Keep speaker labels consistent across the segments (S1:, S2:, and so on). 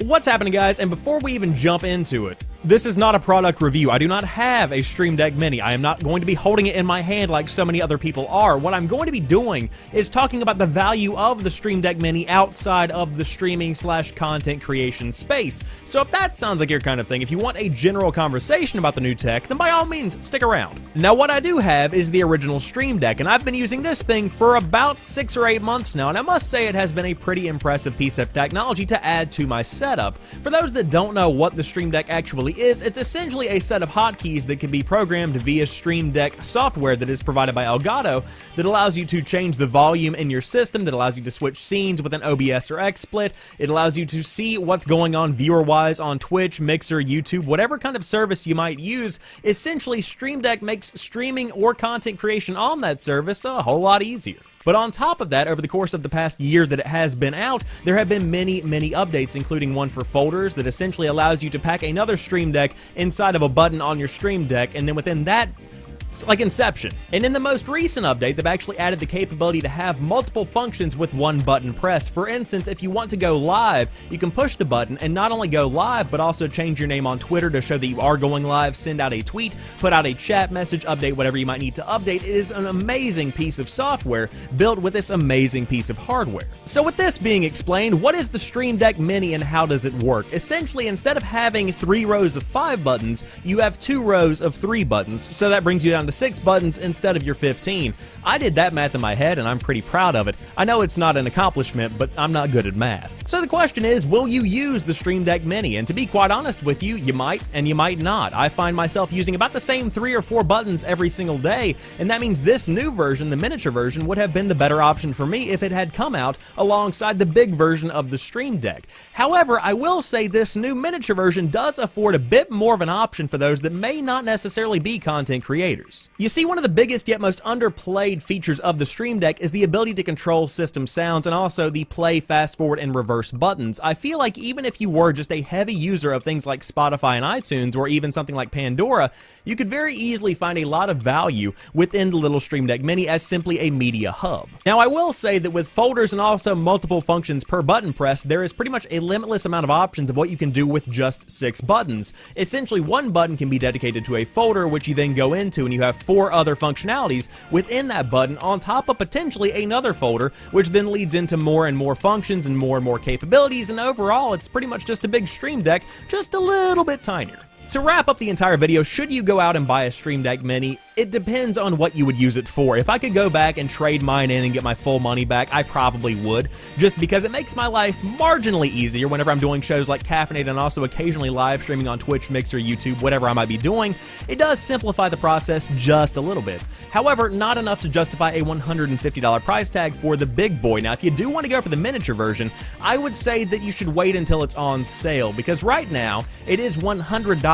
S1: What's happening, guys? And before we even jump into it, this is not a product review. I do not have a Stream Deck Mini. I am not going to be holding it in my hand like so many other people are. What I'm going to be doing is talking about the value of the Stream Deck Mini outside of the streaming / content creation space. So if that sounds like your kind of thing, if you want a general conversation about the new tech, then by all means, stick around. Now, what I do have is the original Stream Deck, and I've been using this thing for about 6 or 8 months now, and I must say it has been a pretty impressive piece of technology to add to my setup. For those that don't know what the Stream Deck actually is, it's essentially a set of hotkeys that can be programmed via Stream Deck software that is provided by Elgato that allows you to change the volume in your system, that allows you to switch scenes with an OBS or XSplit. It allows you to see what's going on viewer-wise on Twitch, Mixer, YouTube, whatever kind of service you might use. Essentially, Stream Deck makes streaming or content creation on that service a whole lot easier. But on top of that, over the course of the past year that it has been out, there have been many updates, including one for folders that essentially allows you to pack another Stream Deck inside of a button on your Stream Deck, and then within that, it's like Inception. And in the most recent update, they've actually added the capability to have multiple functions with one button press. For instance, if you want to go live, you can push the button and not only go live, but also change your name on Twitter to show that you are going live, send out a tweet, put out a chat message, update whatever you might need to update. It is an amazing piece of software built with this amazing piece of hardware. So with this being explained, what is the Stream Deck Mini and how does it work? Essentially, instead of having 3 rows of 5 buttons, you have 2 rows of 3 buttons, so that brings you down to 6 buttons instead of your 15. I did that math in my head and I'm pretty proud of it. I know it's not an accomplishment, but I'm not good at math. So the question is, will you use the Stream Deck Mini? And to be quite honest with you, you might and you might not. I find myself using about the same 3 or 4 buttons every single day, and that means this new version, the miniature version, would have been the better option for me if it had come out alongside the big version of the Stream Deck. However, I will say this new miniature version does afford a bit more of an option for those that may not necessarily be content creators. You see, one of the biggest yet most underplayed features of the Stream Deck is the ability to control system sounds and also the play, fast forward, and reverse buttons. I feel like even if you were just a heavy user of things like Spotify and iTunes, or even something like Pandora, you could very easily find a lot of value within the little Stream Deck Mini as simply a media hub. Now, I will say that with folders and also multiple functions per button press, there is pretty much a limitless amount of options of what you can do with just 6 buttons. Essentially, one button can be dedicated to a folder, which you then go into, and you have 4 other functionalities within that button on top of potentially another folder, which then leads into more and more functions and more capabilities, and overall it's pretty much just a big Stream Deck, just a little bit tinier. To wrap up the entire video, should you go out and buy a Stream Deck Mini? It depends on what you would use it for. If I could go back and trade mine in and get my full money back, I probably would, just because it makes my life marginally easier whenever I'm doing shows like Caffeinated and also occasionally live streaming on Twitch, Mixer, YouTube, whatever I might be doing. It does simplify the process just a little bit. However, not enough to justify a $150 price tag for the big boy. Now, if you do want to go for the miniature version, I would say that you should wait until it's on sale, because right now it is $100.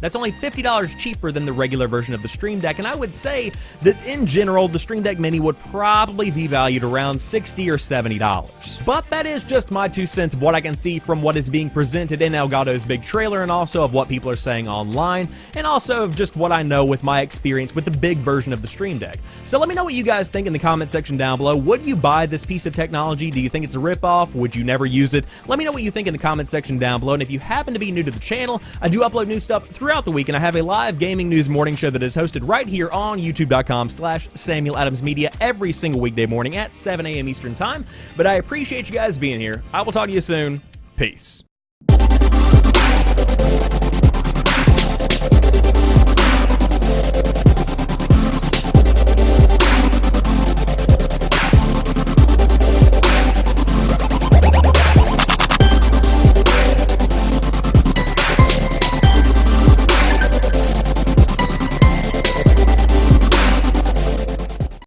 S1: That's only $50 cheaper than the regular version of the Stream Deck, and I would say that in general, the Stream Deck Mini would probably be valued around $60 or $70. But that is just my 2 cents of what I can see from what is being presented in Elgato's big trailer, and also of what people are saying online, and also of just what I know with my experience with the big version of the Stream Deck. So let me know what you guys think in the comment section down below. Would you buy this piece of technology? Do you think it's a ripoff? Would you never use it? Let me know what you think in the comment section down below, and if you happen to be new to the channel, I do upload new stuff throughout the week, and I have a live gaming news morning show that is hosted right here on youtube.com/SamuelAdamsMedia every single weekday morning at 7 a.m. Eastern Time. But I appreciate you guys being here. I will talk to you soon. Peace.